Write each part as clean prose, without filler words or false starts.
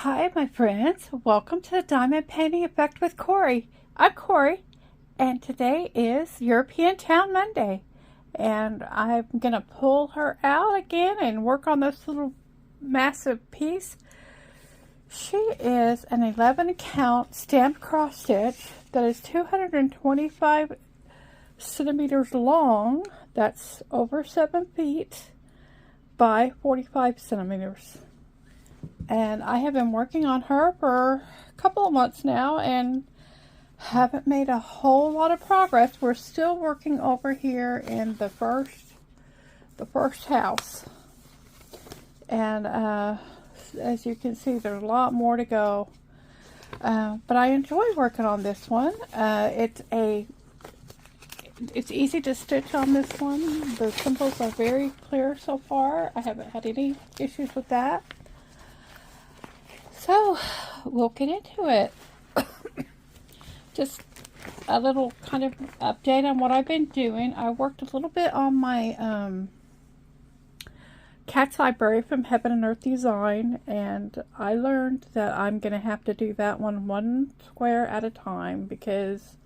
Hi, my friends. Welcome to the Diamond Painting Effect with Cori. I'm Cori, and today is European Town Monday. And I'm going to pull her out again and work on this little massive piece. She is an 11 count stamped cross stitch that is 225 centimeters long. That's over 7 feet by 45 centimeters. And I have been working on her for a couple of months now and haven't made a whole lot of progress. We're still working over here in the first house. And as you can see, there's a lot more to go. But I enjoy working on this one. It's easy to stitch on this one. The symbols are very clear so far. I haven't had any issues with that. So, we'll get into it. Just a little kind of update on what I've been doing. I worked a little bit on my Cat's Library from Heaven and Earth Design, and I learned that I'm going to have to do that one square at a time because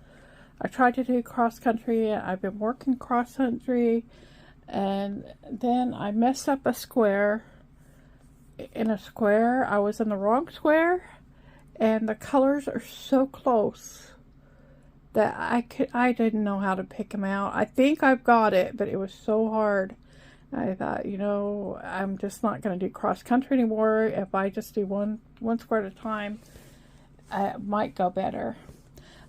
I tried to do cross country. I've been working cross country, and then I messed up a square. In a square, I was in the wrong square, and the colors are so close that I didn't know how to pick them out. I think I've got it, but it was so hard. I thought, you know, I'm just not going to do cross country anymore. If I just do one square at a time, it might go better.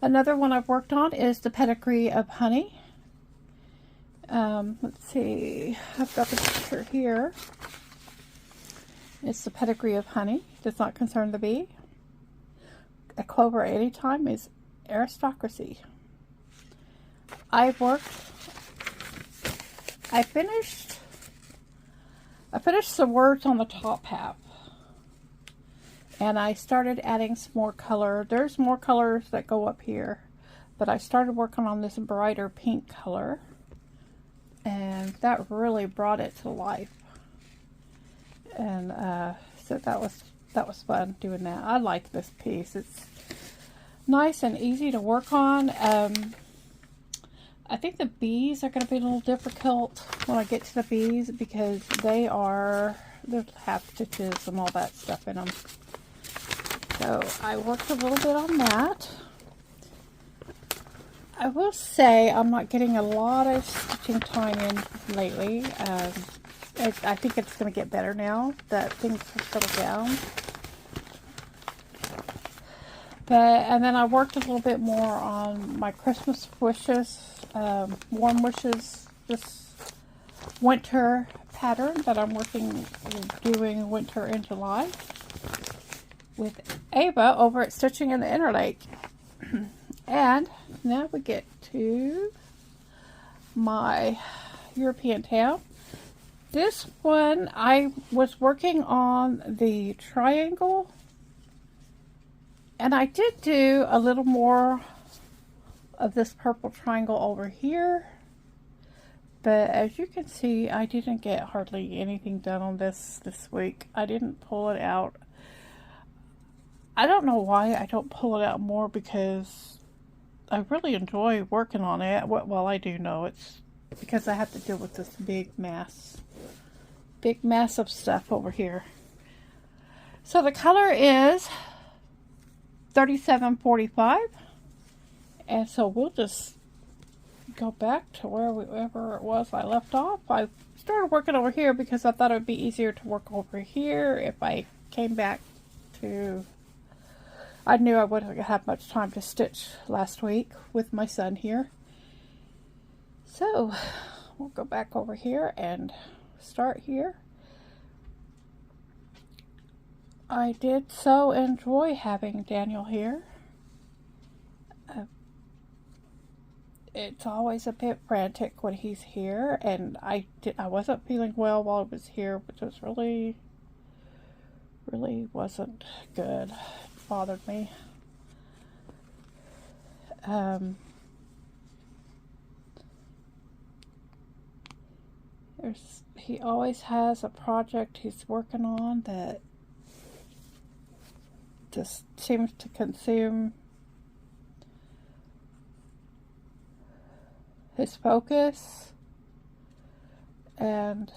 Another one I've worked on is the pedigree of honey. Let's see, I've got the picture here. It's the pedigree of honey. Does not concern the bee. A clover at any time is aristocracy. I finished the words on the top half. And I started adding some more color. There's more colors that go up here. But I started working on this brighter pink color. And that really brought it to life. And so that was fun doing that. I like this piece. It's nice and easy to work on. I think the bees are going to be a little difficult when I get to the bees because there's half stitches and all that stuff in them. So I worked a little bit on that. I will say I'm not getting a lot of stitching time in lately. I think it's going to get better now that things have settled down. And then I worked a little bit more on my Christmas wishes, warm wishes, this winter pattern that I'm doing winter in July with Ava over at Stitching in the Interlake. And now we get to my European Town. This one, I was working on the triangle, and I did do a little more of this purple triangle over here, but as you can see, I didn't get hardly anything done on this week. I didn't pull it out. I don't know why I don't pull it out more because I really enjoy working on it. Well, I do know it's because I have to deal with this big mass of stuff over here. So the color is 3745, and so we'll just go back to wherever it was I left off. I started working over here because I thought it would be easier to work over here if I came back to... I knew I wouldn't have much time to stitch last week with my son here. So we'll go back over here and start here. I did so enjoy having Daniel here. It's always a bit frantic when he's here, and I wasn't feeling well while I was here, which was really wasn't good. It bothered me. He always has a project he's working on that just seems to consume his focus. And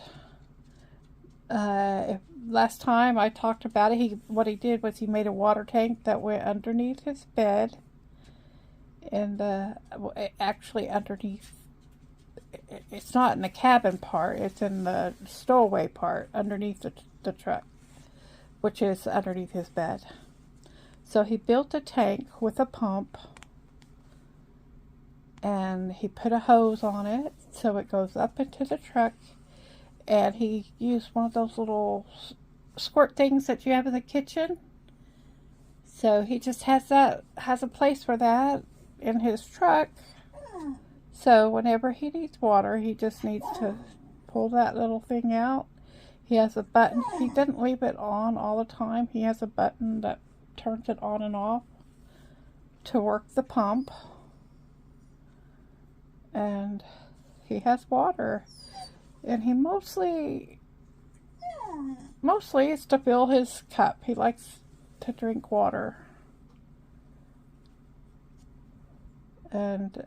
last time I talked about it, what he did was he made a water tank that went underneath his bed, and actually underneath. It's not in the cabin part; it's in the stowaway part underneath the truck, which is underneath his bed. So he built a tank with a pump, and he put a hose on it so it goes up into the truck. And he used one of those little squirt things that you have in the kitchen. So he just has a place for that in his truck. So whenever he needs water, he just needs to pull that little thing out. He has a button. He didn't leave it on all the time. He has a button that turns it on and off to work the pump. And he has water. And he mostly it's to fill his cup. He likes to drink water. And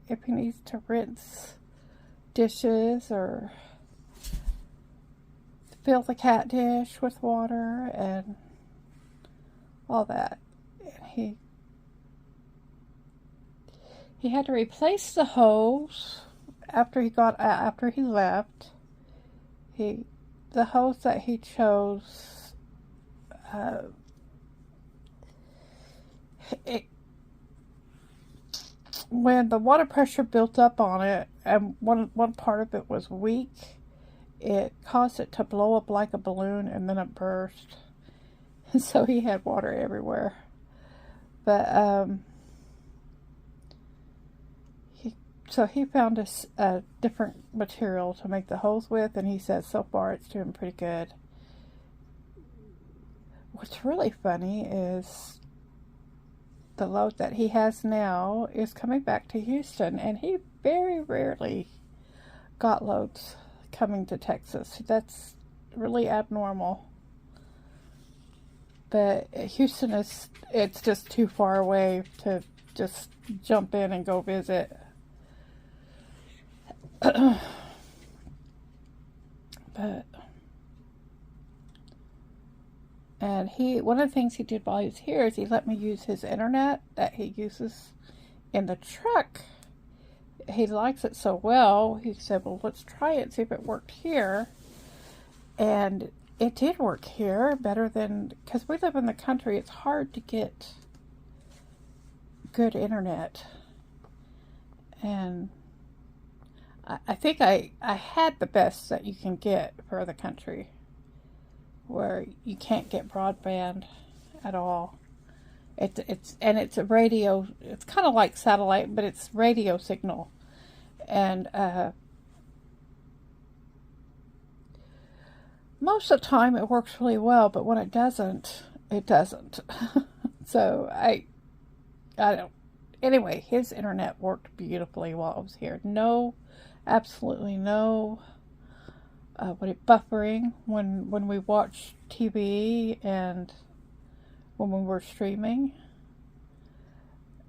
if he needs to rinse dishes or fill the cat dish with water and all that. And he had to replace the hose after he left. The hose that he chose, when the water pressure built up on it, and one part of it was weak, it caused it to blow up like a balloon, and then it burst. And so he had water everywhere. But So he found a different material to make the hose with, and he says so far it's doing pretty good. What's really funny is the load that he has now is coming back to Houston, and he very rarely got loads coming to Texas. That's really abnormal. But Houston it's just too far away to just jump in and go visit. And one of the things he did while he was here is he let me use his internet that he uses in the truck. He likes it so well, he said, well, let's try it, see if it worked here. And it did work here better than, because we live in the country, it's hard to get good internet. And I think I had the best that you can get for the country, where you can't get broadband at all. It's a radio. It's kind of like satellite, but it's radio signal, and most of the time it works really well. But when it doesn't, it doesn't. So I don't. Anyway, his internet worked beautifully while I was here. Absolutely no buffering when we watch TV and when we were streaming.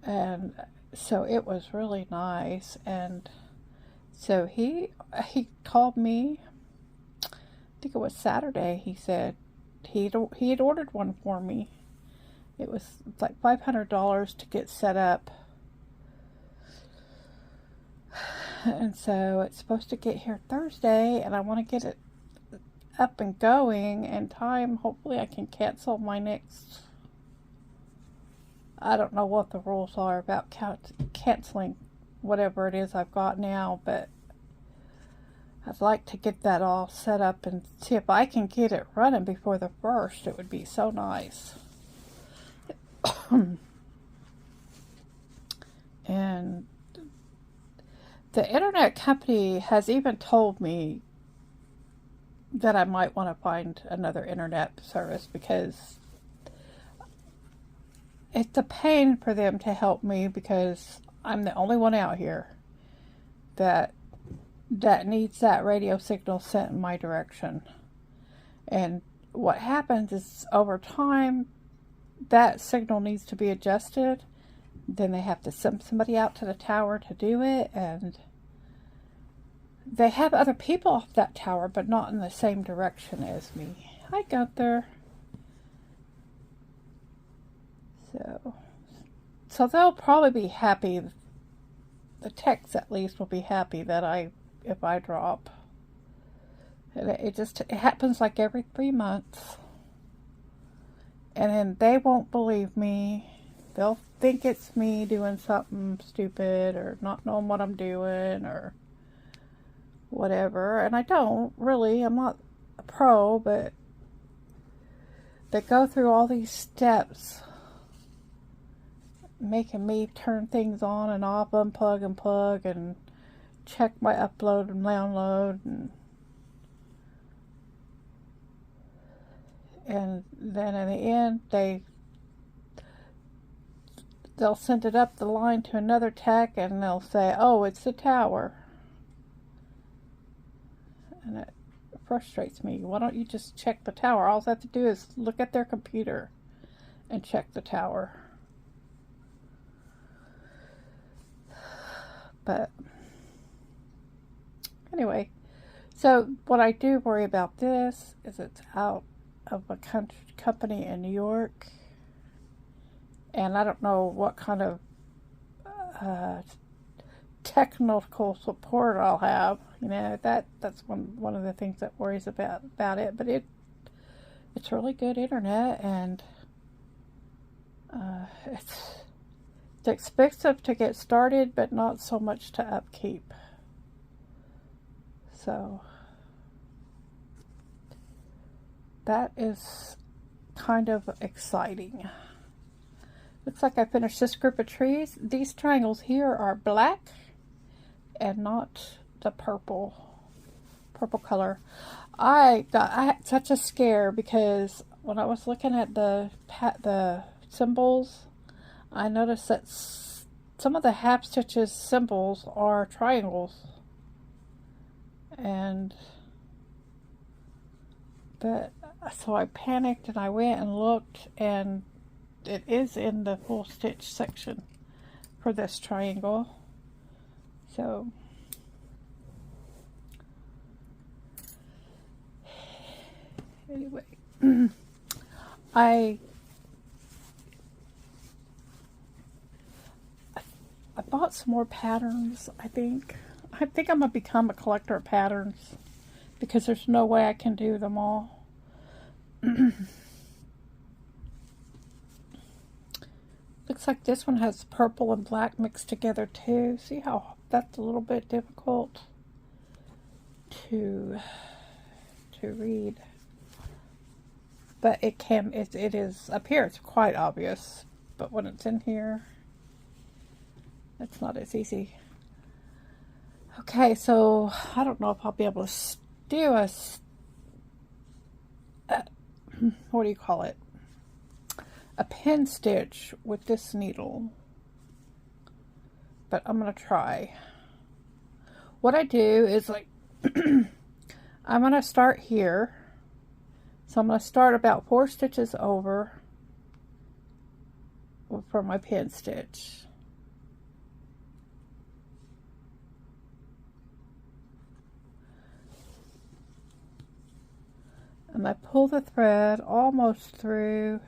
And so it was really nice. And so he called me, I think it was Saturday. He said he had ordered one for me. It was like $500 to get set up. And so it's supposed to get here Thursday, and I want to get it up and going in time. Hopefully I can cancel my next, I don't know what the rules are about canceling whatever it is I've got now, but I'd like to get that all set up and see if I can get it running before the 1st. It would be so nice. And the internet company has even told me that I might want to find another internet service, because it's a pain for them to help me, because I'm the only one out here that needs that radio signal sent in my direction. And what happens is over time, that signal needs to be adjusted. Then they have to send somebody out to the tower to do it, and they have other people off that tower, but not in the same direction as me. Hi, Gunther. So they'll probably be happy. The techs, at least, will be happy that if I drop. And it happens like every 3 months. And then they won't believe me. They'll think it's me doing something stupid or not knowing what I'm doing or whatever. And I don't, really. I'm not a pro, but they go through all these steps making me turn things on and off, unplug and plug, and check my upload and download, and then in the end they'll send it up the line to another tech, and they'll say, oh, it's the tower. And it frustrates me. Why don't you just check the tower? All I have to do is look at their computer and check the tower. But anyway, so what I do worry about this is it's out of a company in New York, and I don't know what kind of technical support I'll have. You know, that's one of the things that worries about it. But it's really good internet, and it's expensive to get started, but not so much to upkeep. So that is kind of exciting. Looks like I finished this group of trees. These triangles here are black and not the purple color. I had such a scare because when I was looking at the symbols, I noticed that some of the half stitches symbols are triangles, so I panicked and I went and looked, and it is in the full stitch section for this triangle. So anyway, I bought some more patterns. I think I'm gonna become a collector of patterns because there's no way I can do them all. Looks like this one has purple and black mixed together too. See how that's a little bit difficult to read, but it is up here. It's quite obvious, but when it's in here, it's not as easy. Okay, so I don't know if I'll be able to do what do you call it? A pin stitch with this needle, but I'm gonna try. What I do is, like, I'm gonna start here, so I'm gonna start about 4 stitches over for my pin stitch. And I pull the thread almost through.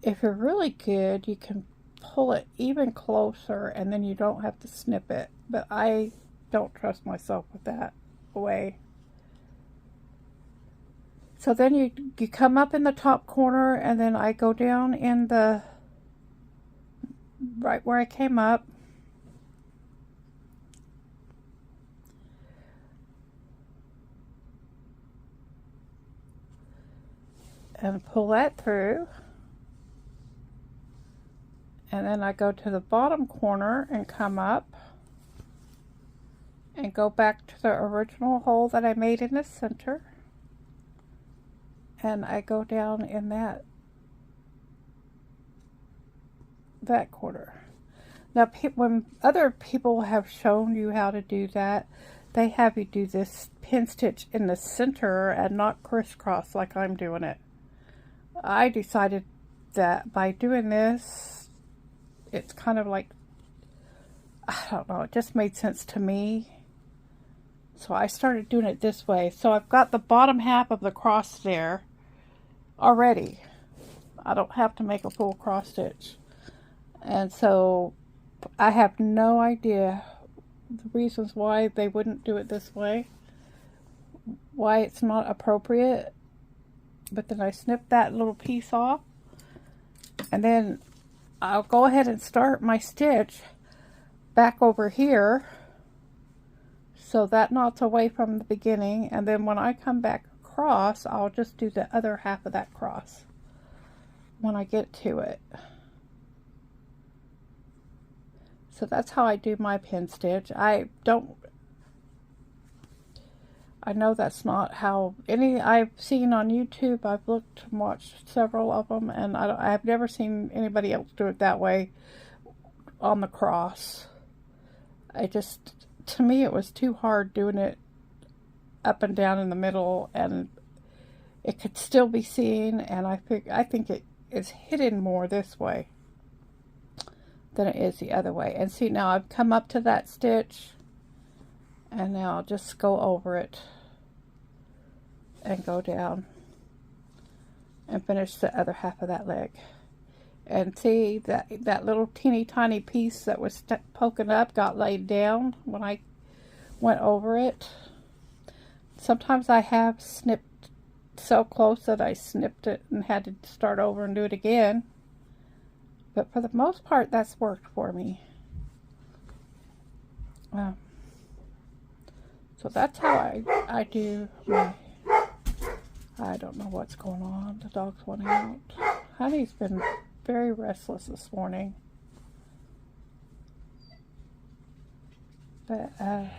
If you're really good, you can pull it even closer, and then you don't have to snip it. But I don't trust myself with that way. So then you come up in the top corner, and then I go down in the right where I came up. And pull that through. And then I go to the bottom corner and come up and go back to the original hole that I made in the center. And I go down in that corner. Now, when other people have shown you how to do that, they have you do this pin stitch in the center and not crisscross like I'm doing it. I decided that by doing this, it's kind of like, I don't know, it just made sense to me. So I started doing it this way. So I've got the bottom half of the cross there already. I don't have to make a full cross stitch. And so I have no idea the reasons why they wouldn't do it this way, why it's not appropriate. But then I snip that little piece off, and then I'll go ahead and start my stitch back over here so that knot's away from the beginning, and then when I come back across, I'll just do the other half of that cross when I get to it. So that's how I do my pin stitch. I know that's not how any I've seen on YouTube. I've looked and watched several of them, and I've never seen anybody else do it that way on the cross. To me, it was too hard doing it up and down in the middle, and it could still be seen, and I think it is hidden more this way than it is the other way. And see, now I've come up to that stitch, and now I'll just go over it and go down and finish the other half of that leg. And see, that little teeny tiny piece that was poking up got laid down when I went over it. Sometimes I have snipped so close that I snipped it and had to start over and do it again. But for the most part, that's worked for me. So that's how I do my... I don't know what's going on. The dog's wanting out. Honey's been very restless this morning. But, oh.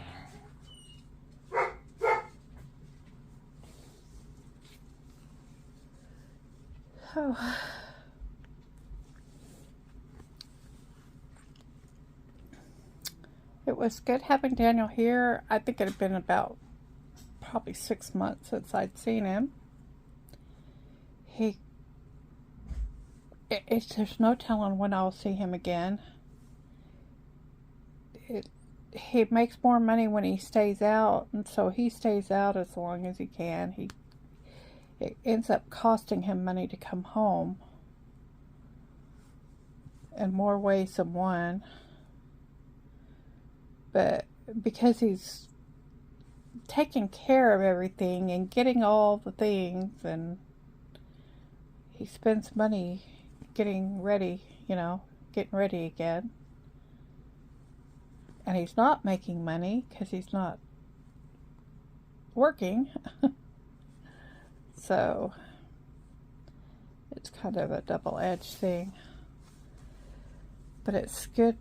It was good having Daniel here. I think it had been about probably 6 months since I'd seen him. There's no telling when I'll see him again. He makes more money when he stays out, and so he stays out as long as he can. It ends up costing him money to come home in more ways than one. But because he's taking care of everything and getting all the things, and he spends money getting ready, getting ready again. And he's not making money because he's not working. So it's kind of a double-edged thing. But it's good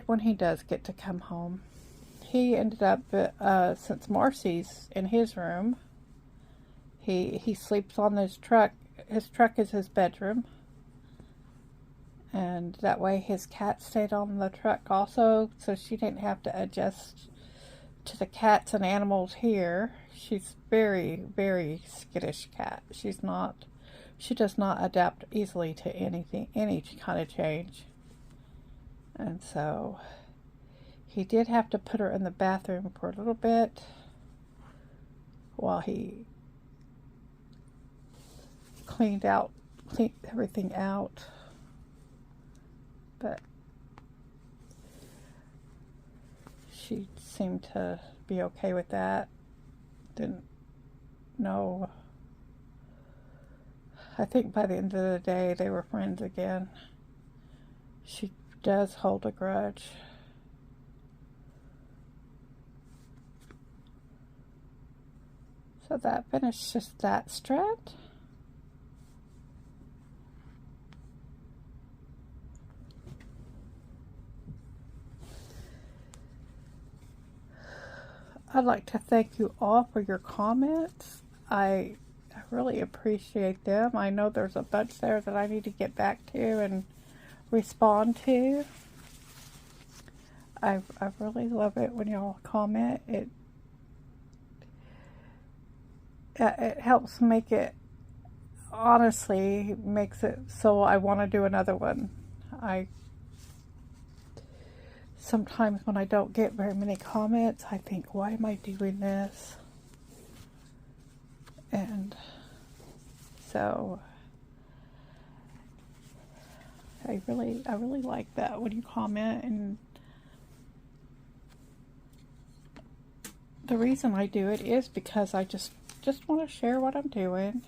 when he does get to come home. He ended up, since Marcy's in his room, he sleeps on his truck. His truck is his bedroom. And that way his cat stayed on the truck also, so she didn't have to adjust to the cats and animals here. She's very, very skittish cat. She does not adapt easily to anything, any kind of change. And so he did have to put her in the bathroom for a little bit while he cleaned everything out. But she seemed to be okay with that. Didn't know. I think by the end of the day they were friends again. She does hold a grudge. So that finishes that strand. I'd like to thank you all for your comments. I really appreciate them. I know there's a bunch there that I need to get back to and respond to. I really love it when y'all comment. It it helps make it, honestly, makes it so I want to do another one. I Sometimes when I don't get very many comments, I think, why am I doing this? And so I really like that when you comment. And the reason I do it is because I just want to share what I'm doing.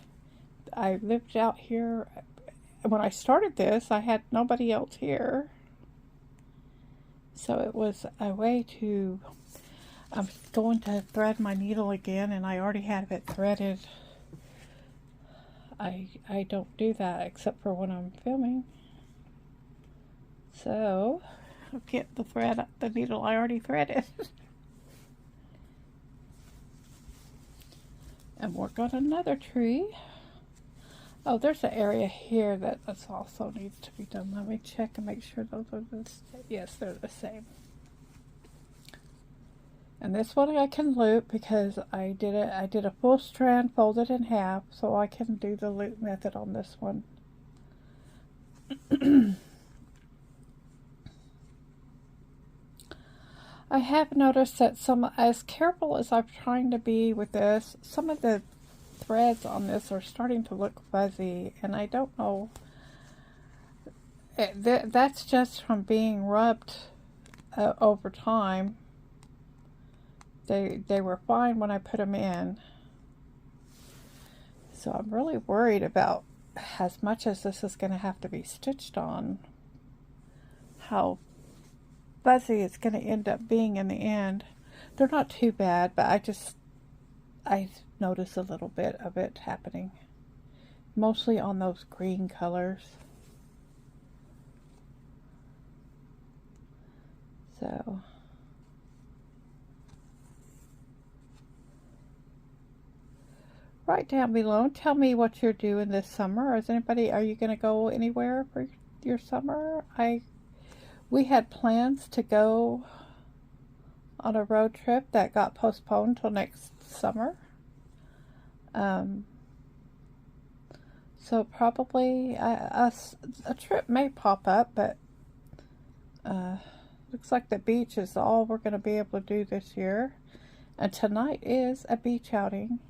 I lived out here. When I started this, I had nobody else here. So it was a way to, I'm going to thread my needle again, and I already have it threaded. I don't do that except for when I'm filming. So I'll get the needle I already threaded. And work on another tree. Oh, there's an area here that also needs to be done. Let me check and make sure those are the same. Yes, they're the same. And this one I can loop because I did a full strand folded in half, so I can do the loop method on this one. I have noticed that as careful as I'm trying to be with this, some of the threads on this are starting to look fuzzy, and I don't know. That's just from being rubbed over time. They were fine when I put them in. So I'm really worried about, as much as this is going to have to be stitched on, how fuzzy it's going to end up being in the end. They're not too bad, but I notice a little bit of it happening. Mostly on those green colors. So write down below and tell me what you're doing this summer. Are you going to go anywhere for your summer? We had plans to go on a road trip that got postponed till next summer. So probably a trip may pop up, but looks like the beach is all we're going to be able to do this year. And tonight is a beach outing.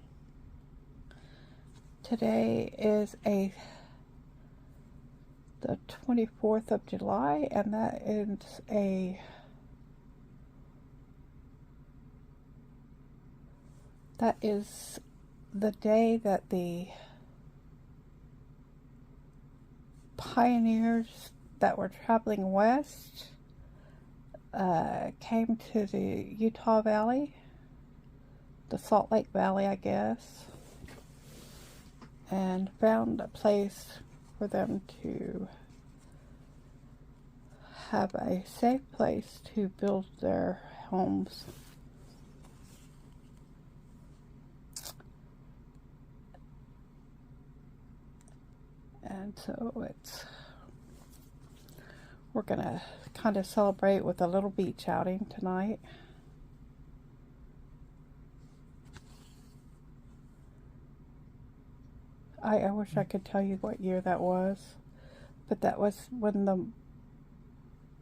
Today is the 24th of July, and that is the day that the pioneers that were traveling west came to the Utah Valley, the Salt Lake Valley, I guess, and found a place for them to have a safe place to build their homes. And so we're gonna kind of celebrate with a little beach outing tonight. I wish I could tell you what year that was, but that was when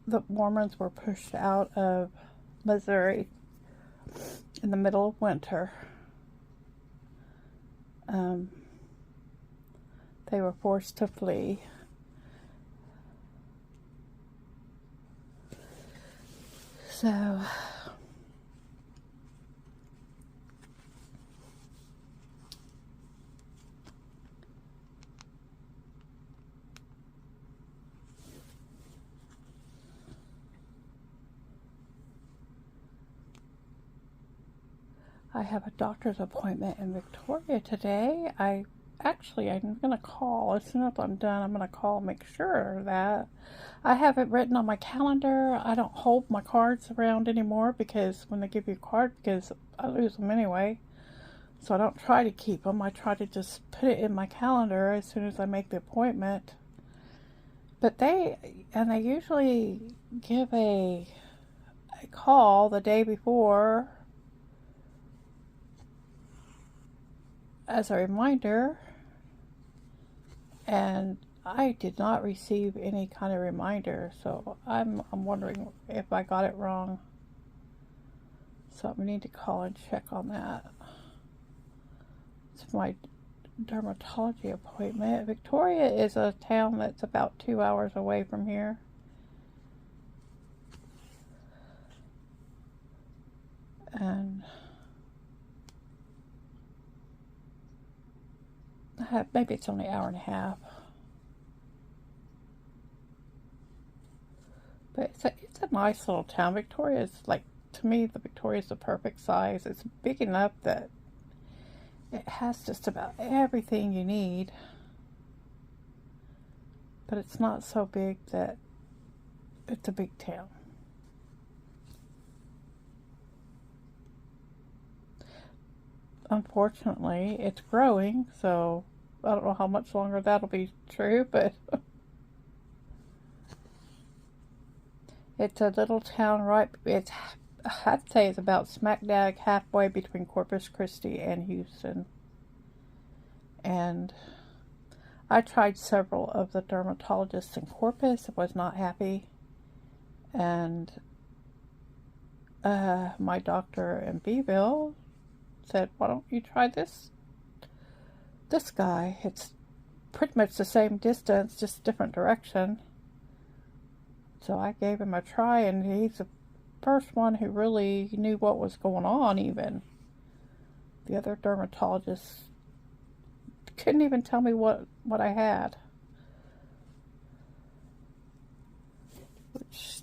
the Mormons were pushed out of Missouri in the middle of winter. They were forced to flee. So I have a doctor's appointment in Victoria today. I'm going to call. As soon as I'm done, I'm going to call and make sure that I have it written on my calendar. I don't hold my cards around anymore because when they give you a card, because I lose them anyway. So I don't try to keep them. I try to just put it in my calendar as soon as I make the appointment. But they usually give a call the day before as a reminder, and I did not receive any kind of reminder, so I'm wondering if I got it wrong. So I need to call and check on that. It's my dermatology appointment. Victoria is a town that's about 2 hours away from here. And maybe it's only an hour and a half. But it's a nice little town. Victoria's, like, to me, Victoria's the perfect size. It's big enough that it has just about everything you need. But it's not so big that it's a big town. Unfortunately, it's growing, so I don't know how much longer that'll be true, but it's a little town, right? I'd say it's about smack dab halfway between Corpus Christi and Houston. And I tried several of the dermatologists in Corpus. I was not happy. And my doctor in Beeville said, why don't you try this guy? It's pretty much the same distance, just different direction. So I gave him a try, and he's the first one who really knew what was going on even. The other dermatologists couldn't even tell me what I had. Which,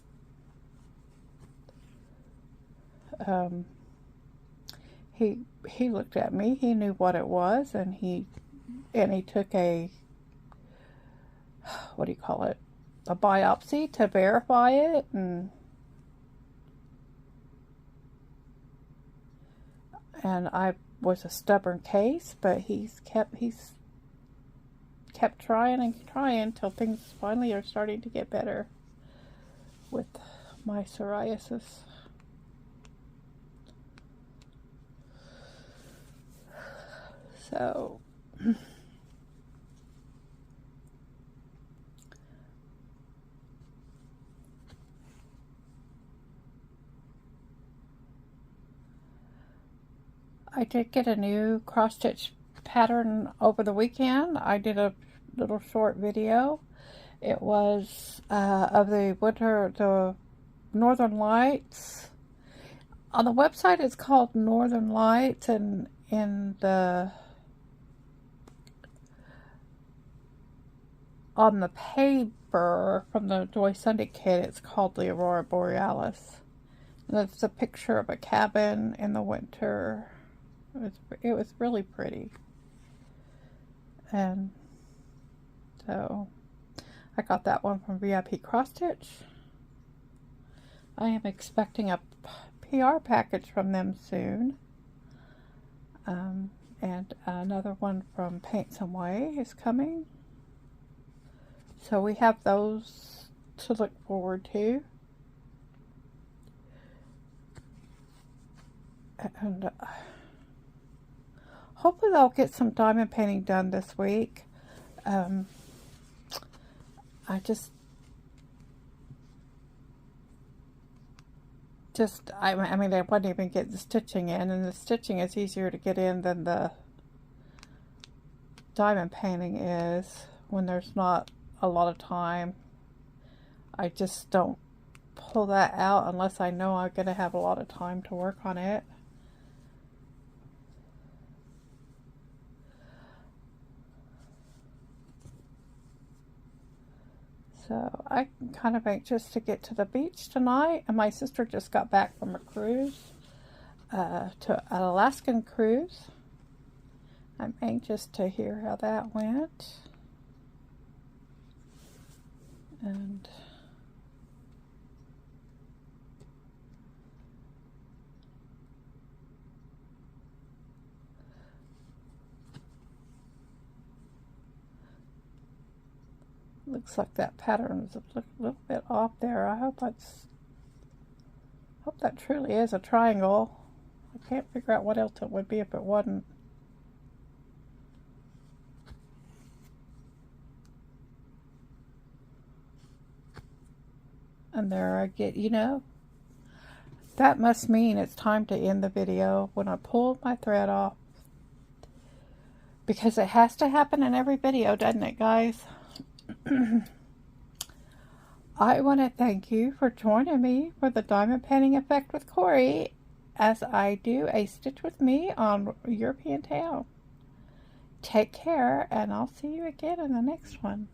he looked at me, he knew what it was, and he took a, what do you call it, a biopsy to verify it, and I was a stubborn case, but he's kept trying and trying until things finally are starting to get better with my psoriasis. So I did get a new cross-stitch pattern over the weekend. I did a little short video. It was of the Northern Lights. On the website it's called Northern Lights, and on the paper from the Joy Sunday kit it's called the Aurora Borealis. And it's a picture of a cabin in the winter. It was really pretty. And so I got that one from VIP Cross Stitch. I am expecting a PR package from them soon. And another one from Paint Some Way is coming. So we have those to look forward to. And hopefully I'll get some diamond painting done this week. I mean, I wouldn't even get the stitching in, and the stitching is easier to get in than the diamond painting is when there's not a lot of time. I just don't pull that out unless I know I'm going to have a lot of time to work on it. So I'm kind of anxious to get to the beach tonight, and my sister just got back from a cruise, to an Alaskan cruise. I'm anxious to hear how that went. And looks like that pattern is a little bit off there. I hope that truly is a triangle. I can't figure out what else it would be if it wasn't. And there I get, you know, that must mean it's time to end the video when I pull my thread off. Because it has to happen in every video, doesn't it, guys? I want to thank you for joining me for the diamond painting effect with Cori as I do a stitch with me on European tail. Take care, and I'll see you again in the next one.